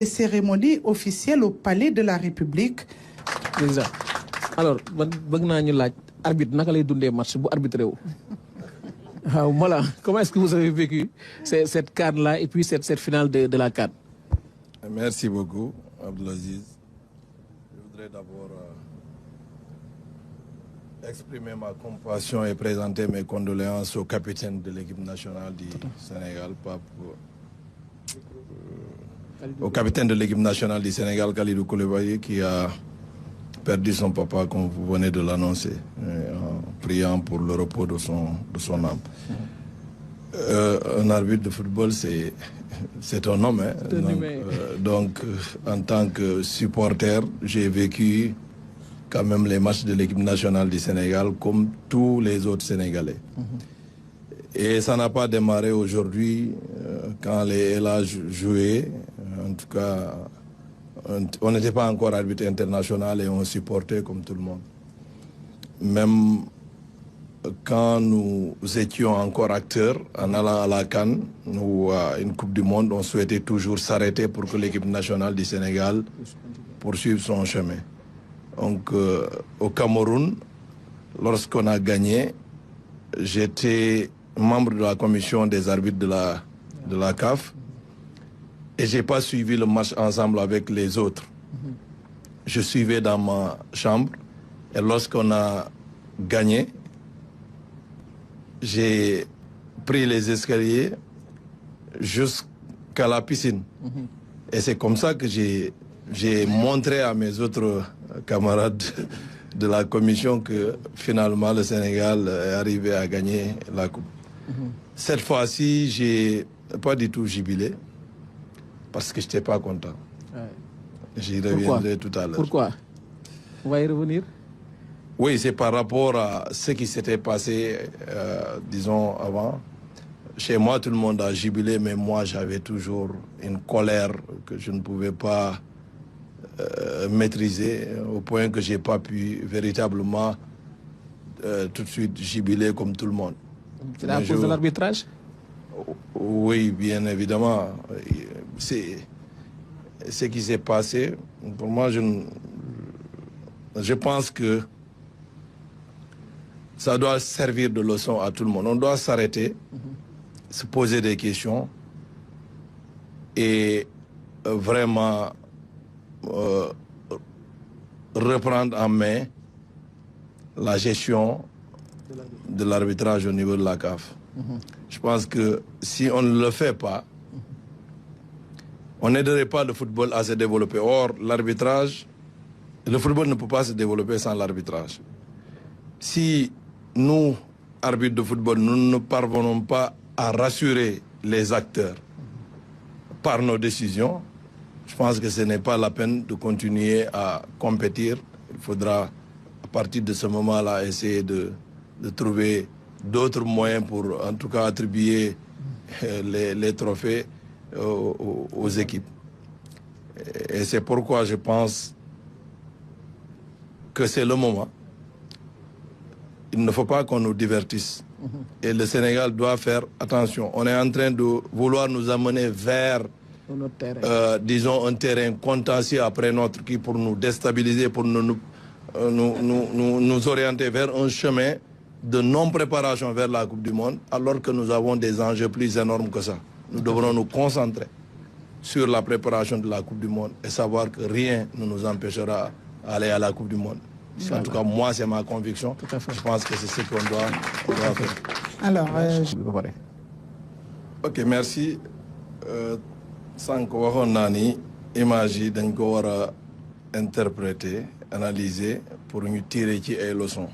cérémonie officielle au Palais de la République. Exact. Alors, bëgg naa ñu laaj arbitre naka lay dundee match bu arbitré wu. Voilà. Comment est-ce que vous avez vécu cette CAN-là et puis cette finale de la CAN? Merci beaucoup, Abdelaziz. Je voudrais d'abord exprimer ma compassion et présenter mes condoléances au capitaine de l'équipe nationale du Sénégal, au capitaine de l'équipe nationale du Sénégal, Kalidou Koulibaly, qui a perdu son papa, comme vous venez de l'annoncer, en priant pour le repos de son âme. Un arbitre de football, c'est un homme. Donc, en tant que supporter, j'ai vécu quand même les matchs de l'équipe nationale du Sénégal comme tous les autres Sénégalais. Et ça n'a pas démarré aujourd'hui quand les LA jouaient. En tout cas, on n'était pas encore arbitre international et on supportait comme tout le monde. Même quand nous étions encore acteurs en allant à la CAN ou à une Coupe du Monde, on souhaitait toujours s'arrêter pour que l'équipe nationale du Sénégal poursuive son chemin. Donc au Cameroun, lorsqu'on a gagné, j'étais membre de la commission des arbitres de la CAF et je n'ai pas suivi le match ensemble avec les autres. Je suivais dans ma chambre et lorsqu'on a gagné, j'ai pris les escaliers jusqu'à la piscine. Et c'est comme ça que j'ai montré à mes autres camarades de la commission que finalement le Sénégal est arrivé à gagner la coupe. Cette fois-ci, j'ai pas du tout jubilé parce que je n'étais pas content. J'y reviendrai tout à l'heure. Pourquoi? On va y revenir. Oui, c'est par rapport à ce qui s'était passé, disons, avant. Chez moi, tout le monde a jubilé, mais moi, j'avais toujours une colère que je ne pouvais pas maîtriser, au point que je n'ai pas pu véritablement tout de suite jubiler comme tout le monde. C'est à cause de l'arbitrage? Oui, bien évidemment. C'est ce qui s'est passé. Pour moi, je pense que ça doit servir de leçon à tout le monde. On doit s'arrêter, se poser des questions et vraiment reprendre en main la gestion de l'arbitrage au niveau de la CAF. Je pense que si on ne le fait pas, on n'aiderait pas le football à se développer. Or, l'arbitrage, le football ne peut pas se développer sans l'arbitrage. Si nous, arbitres de football, nous ne parvenons pas à rassurer les acteurs par nos décisions, je pense que ce n'est pas la peine de continuer à compétir. Il faudra, à partir de ce moment-là, essayer de trouver d'autres moyens pour, en tout cas, attribuer les trophées aux équipes. Et c'est pourquoi je pense que c'est le moment. Il ne faut pas qu'on nous divertisse. Et le Sénégal doit faire attention. On est en train de vouloir nous amener vers, disons, un terrain contentieux après notre qui pour nous déstabiliser, pour nous orienter vers un chemin de non-préparation vers la Coupe du Monde, alors que nous avons des enjeux plus énormes que ça. Nous devrons nous concentrer sur la préparation de la Coupe du Monde et savoir que rien ne nous empêchera d'aller à la Coupe du Monde. En tout cas, moi, c'est ma conviction. Je pense que c'est ce qu'on doit faire. Alors, ok, merci. Sans qu'on ait image, dañ ko wara interpréter, analyser pour nous tirer ci ay leçons.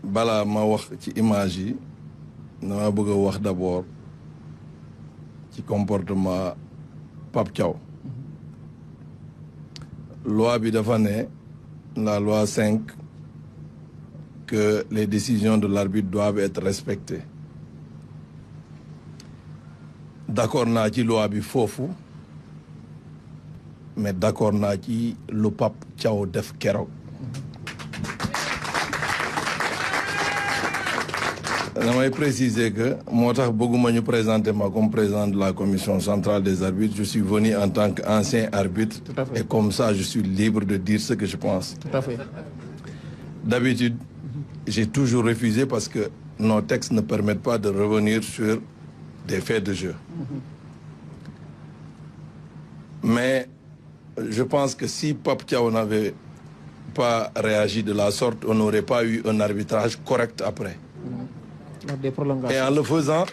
Bala ma wax ci image yi, dama bëgg wax d'abord ci comportement Pape Thiaw. Loi bi dafa ne, la loi 5, que les décisions de l'arbitre doivent être respectées. D'accord naa ci loi bi foofu, mais d'accord naa ci lu Pape Thiaw def keroog. J'aimerais préciser que moi, je présenter comme président de la commission centrale des arbitres. Je suis venu en tant qu'ancien arbitre et comme ça, je suis libre de dire ce que je pense. Tout à fait. D'habitude, j'ai toujours refusé parce que nos textes ne permettent pas de revenir sur des faits de jeu. Mais je pense que si Pape Thiaw n'avait pas réagi de la sorte, on n'aurait pas eu un arbitrage correct après. Des prolongations. Et en le faisant,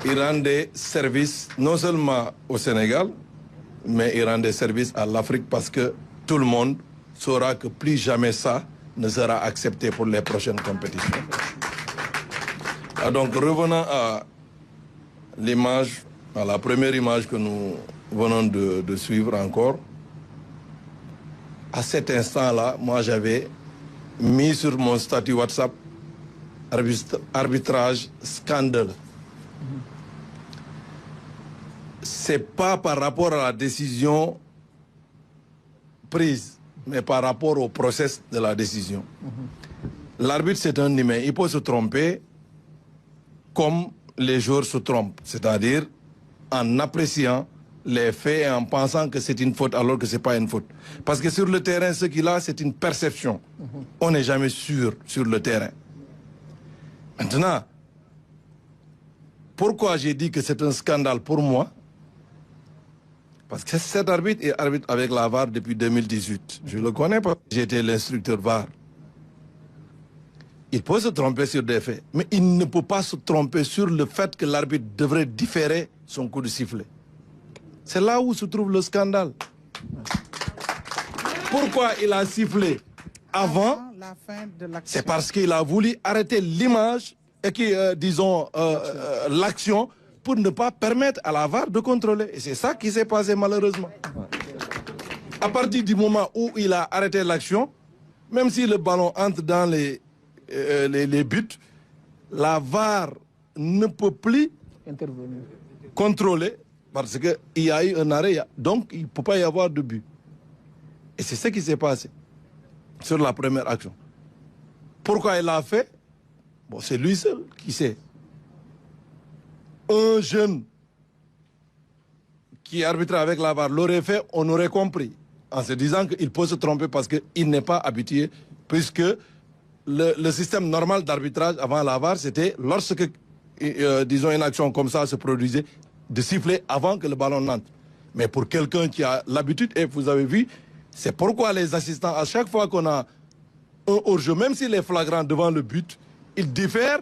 il rendait service non seulement au Sénégal, mais il rendait service à l'Afrique parce que tout le monde saura que plus jamais ça ne sera accepté pour les prochaines compétitions. Ah, donc revenons à l'image, à la première image que nous venons de suivre encore. À cet instant-là, moi j'avais mis sur mon statut WhatsApp arbitrage scandaleux. C'est pas par rapport à la décision prise, mais par rapport au process de la décision. L'arbitre, c'est un humain. Il peut se tromper comme les joueurs se trompent, c'est-à-dire en appréciant les faits et en pensant que c'est une faute alors que ce n'est pas une faute. Parce que sur le terrain, ce qu'il a, c'est une perception. On n'est jamais sûr sur le terrain. Maintenant, pourquoi j'ai dit que c'est un scandale pour moi? Parce que cet arbitre est arbitre avec la VAR depuis 2018. Je le connais pas. J'étais l'instructeur VAR. Il peut se tromper sur des faits, mais il ne peut pas se tromper sur le fait que l'arbitre devrait différer son coup de sifflet. C'est là où se trouve le scandale. Pourquoi il a sifflé avant? C'est parce qu'il a voulu arrêter l'image et disons, l'action pour ne pas permettre à la VAR de contrôler. Et c'est ça qui s'est passé malheureusement. À partir du moment où il a arrêté l'action, même si le ballon entre dans les buts, la VAR ne peut plus intervenir, contrôler parce qu'il y a eu un arrêt, donc il ne peut pas y avoir de but. Et c'est ce qui s'est passé sur la première action. Pourquoi il l'a fait? Bon, c'est lui seul qui sait. Un jeune qui arbitrait avec la VAR l'aurait fait, on aurait compris, en se disant qu'il peut se tromper parce qu'il n'est pas habitué, puisque le système normal d'arbitrage avant la VAR, c'était lorsque, disons, une action comme ça se produisait, de siffler avant que le ballon n'entre. Mais pour quelqu'un qui a l'habitude, et vous avez vu, c'est pourquoi les assistants, à chaque fois qu'on a un hors-jeu, même s'il est flagrant devant le but, ils diffèrent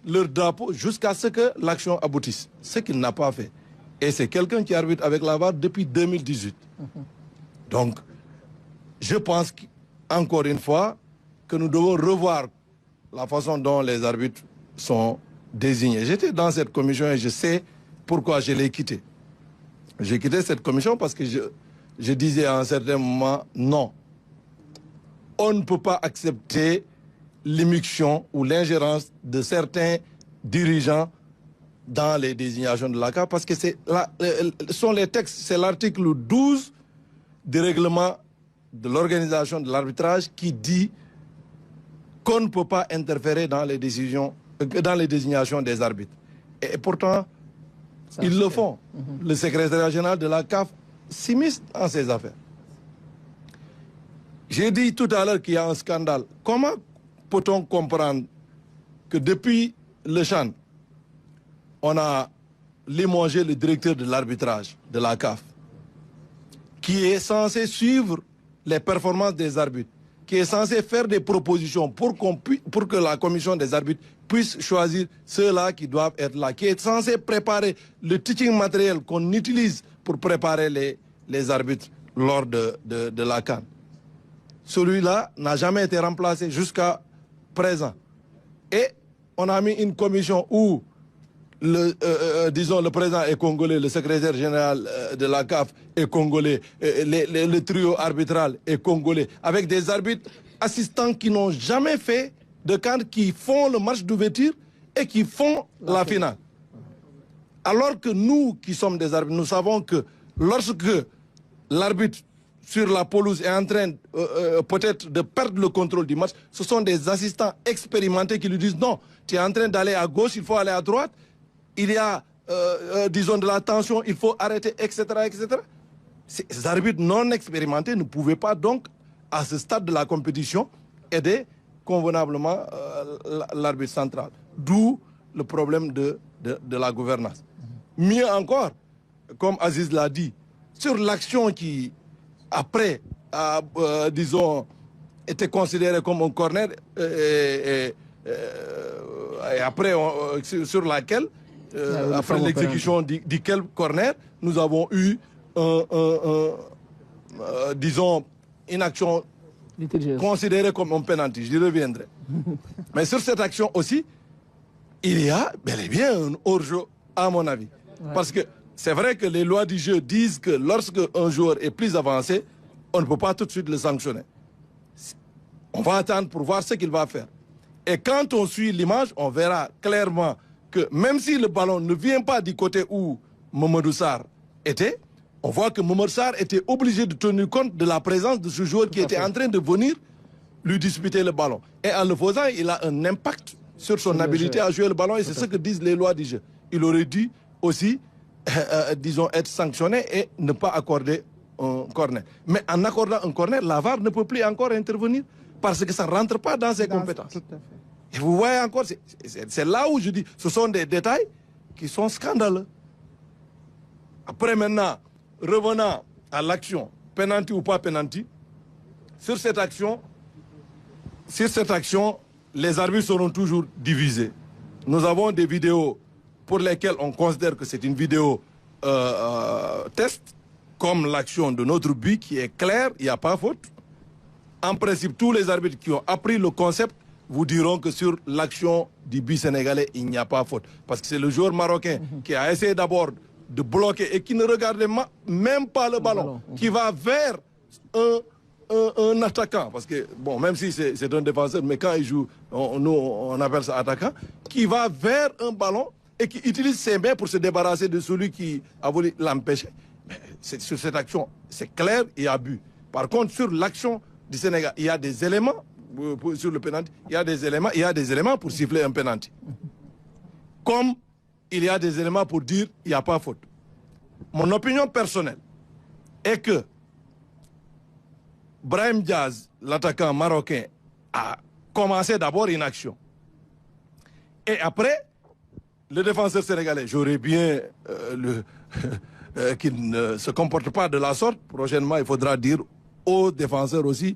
leur drapeau jusqu'à ce que l'action aboutisse. Ce qu'il n'a pas fait. Et c'est quelqu'un qui arbitre avec la VAR depuis 2018. Donc, je pense encore une fois que nous devons revoir la façon dont les arbitres sont désignés. J'étais dans cette commission et je sais pourquoi je l'ai quittée. J'ai quitté cette commission parce que je disais à un certain moment, non. On ne peut pas accepter l'immixtion ou l'ingérence de certains dirigeants dans les désignations de la CAF parce que ce sont les textes, c'est l'article 12 du règlement de l'organisation de l'arbitrage qui dit qu'on ne peut pas interférer dans les décisions, dans les désignations des arbitres. Et pourtant, ils le font. Le secrétaire général de la CAF s'immisce en ces affaires. J'ai dit tout à l'heure qu'il y a un scandale. Comment peut-on comprendre que depuis le CHAN, on a limogé le directeur de l'arbitrage de la CAF, qui est censé suivre les performances des arbitres, qui est censé faire des propositions pour que la commission des arbitres puisse choisir ceux-là qui doivent être là, qui est censé préparer le teaching matériel qu'on utilise pour préparer les arbitres lors de la CAN. Celui-là n'a jamais été remplacé jusqu'à présent. Et on a mis une commission où, disons, le président est congolais, le secrétaire général de la CAF est congolais, le trio arbitral est congolais, avec des arbitres assistants qui n'ont jamais fait de CAN, qui font le match d'ouverture et qui font la finale. Alors que nous, qui sommes des arbitres, nous savons que lorsque l'arbitre sur la pelouse est en train peut-être de perdre le contrôle du match, ce sont des assistants expérimentés qui lui disent non, tu es en train d'aller à gauche, il faut aller à droite. Il y a, disons, de la tension, il faut arrêter, etc., etc. Ces arbitres non expérimentés ne pouvaient pas donc, à ce stade de la compétition, aider convenablement l'arbitre central. D'où le problème de la gouvernance. Mieux encore, comme Aziz l'a dit, sur l'action qui, après, disons, était considérée comme un corner, et après, sur laquelle, après l'exécution duquel corner, nous avons eu, disons, une action considérée comme un penalty. J'y reviendrai. Mais sur cette action aussi, il y a bel et bien un hors-jeu, à mon avis. Ouais. Parce que c'est vrai que les lois du jeu disent que lorsque un joueur est plus avancé, on ne peut pas tout de suite le sanctionner. On va attendre pour voir ce qu'il va faire. Et quand on suit l'image, on verra clairement que même si le ballon ne vient pas du côté où Mamadou Sarr était, on voit que Mamadou Sarr était obligé de tenir compte de la présence de ce joueur qui était en train de venir lui disputer le ballon. Et en le faisant, il a un impact sur son habilité à jouer le ballon, et c'est ce que disent les lois du jeu. Il aurait dû aussi, disons, être sanctionné et ne pas accorder un corner. Mais en accordant un corner, la VAR ne peut plus encore intervenir parce que ça ne rentre pas dans ses compétences. Et vous voyez encore, c'est là où je dis, ce sont des détails qui sont scandaleux. Après maintenant, revenant à l'action, penalty ou pas penalty, sur cette action, les arbitres seront toujours divisés. Nous avons des vidéos pour lesquelles on considère que c'est une vidéo test, comme l'action de notre but qui est claire, il n'y a pas faute. En principe, tous les arbitres qui ont appris le concept vous diront que sur l'action du but sénégalais, il n'y a pas faute. Parce que c'est le joueur marocain qui a essayé d'abord de bloquer et qui ne regardait même pas le ballon, qui va vers un attaquant, parce que, bon, même si c'est un défenseur, mais quand il joue, on appelle ça attaquant, qui va vers un ballon et qui utilise ses mains pour se débarrasser de celui qui a voulu l'empêcher. Sur cette action, c'est clair, il y a but. Par contre, sur l'action du Sénégal, il y a des éléments, sur le penalty, il y a des éléments pour siffler un penalty. Comme il y a des éléments pour dire il n'y a pas faute. Mon opinion personnelle est que Brahim Diaz, l'attaquant marocain, a commencé d'abord une action. Et après, le défenseur sénégalais, j'aurais bien qu'il ne se comporte pas de la sorte. Prochainement, il faudra dire aux défenseurs aussi,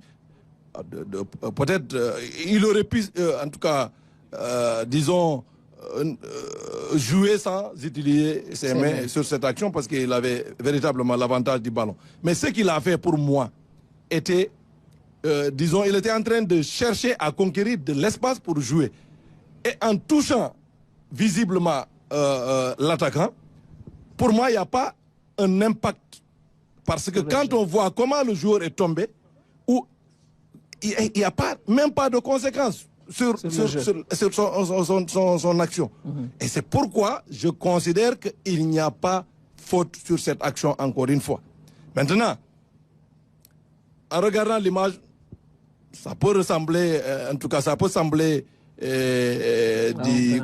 peut-être, il aurait pu, en tout cas, disons, jouer sans utiliser ses mains sur cette action parce qu'il avait véritablement l'avantage du ballon. Mais ce qu'il a fait pour moi était, disons, il était en train de chercher à conquérir de l'espace pour jouer. Et en touchant visiblement l'attaquant, pour moi, il n'y a pas un impact. Parce que quand on voit comment le joueur est tombé, où il n'y a même pas de conséquences sur son action. Et c'est pourquoi je considère qu'il n'y a pas faute sur cette action encore une fois. Maintenant, en regardant l'image, ça peut ressembler, en tout cas ça peut sembler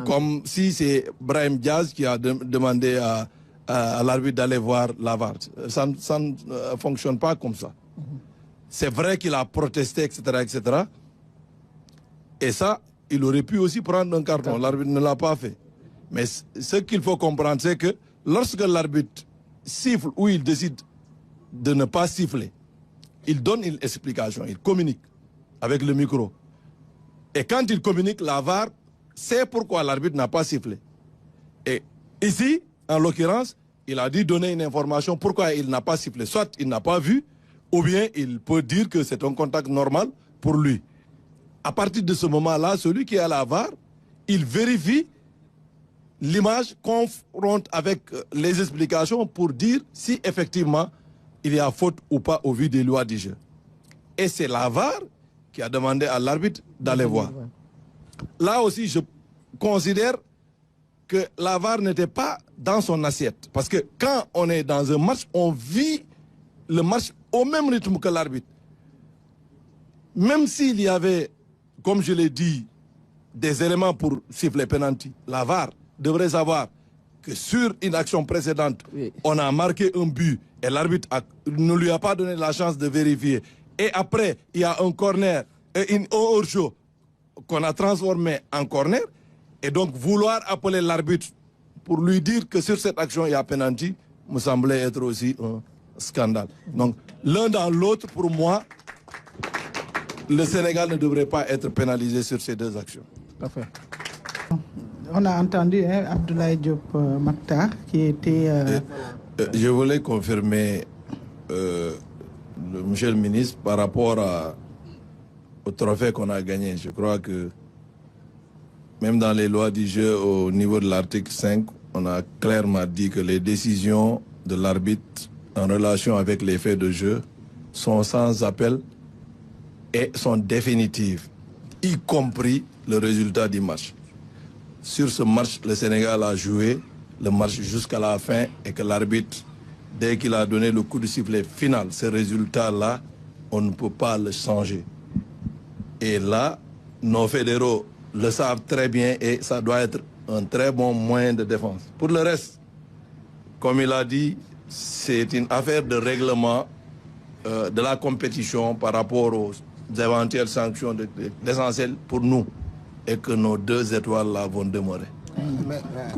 comme si c'est Brahim Diaz qui a demandé à l'arbitre d'aller voir la VAR. Ça ne fonctionne pas comme ça. C'est vrai qu'il a protesté, etc., etc. Et ça, il aurait pu aussi prendre un carton. L'arbitre ne l'a pas fait. Mais ce qu'il faut comprendre, c'est que lorsque l'arbitre siffle ou il décide de ne pas siffler, il donne une explication, il communique avec le micro. Et quand il communique, la VAR sait pourquoi l'arbitre n'a pas sifflé. Et ici, en l'occurrence, il a dû donner une information pourquoi il n'a pas sifflé. Soit il n'a pas vu, ou bien il peut dire que c'est un contact normal pour lui. À partir de ce moment-là, celui qui est à la VAR, il vérifie l'image, confronte avec les explications pour dire si effectivement il y a faute ou pas au vu des lois du jeu. Et c'est la VAR qui a demandé à l'arbitre d'aller voir. Là aussi, je considère que la VAR n'était pas dans son assiette. Parce que quand on est dans un match, on vit le match au même rythme que l'arbitre. Même s'il y avait, comme je l'ai dit, des éléments pour siffler penalty. La VAR devrait savoir que sur une action précédente, Oui. on a marqué un but et l'arbitre ne lui a pas donné la chance de vérifier. Et après, il y a un corner, un hors-jeu qu'on a transformé en corner. Et donc, vouloir appeler l'arbitre pour lui dire que sur cette action, il y a penalty, me semblait être aussi un scandale. Donc, l'un dans l'autre, pour moi, le Sénégal ne devrait pas être pénalisé sur ces deux actions. Parfait. On a entendu Abdoulaye Diop Mactar qui était... Je voulais confirmer, monsieur le ministre, par rapport au trophée qu'on a gagné. Je crois que même dans les lois du jeu, au niveau de l'article 5, on a clairement dit que les décisions de l'arbitre en relation avec les faits de jeu sont sans appel et sont définitives, y compris le résultat du match. Sur ce match, le Sénégal a joué le match jusqu'à la fin et que l'arbitre, dès qu'il a donné le coup de sifflet final, ce résultat-là, on ne peut pas le changer. Et là, nos fédéraux le savent très bien et ça doit être un très bon moyen de défense. Pour le reste, comme il a dit, c'est une affaire de règlement de la compétition par rapport aux éventuelles sanctions. L'essentiel pour nous est que nos 2 étoiles là vont demeurer.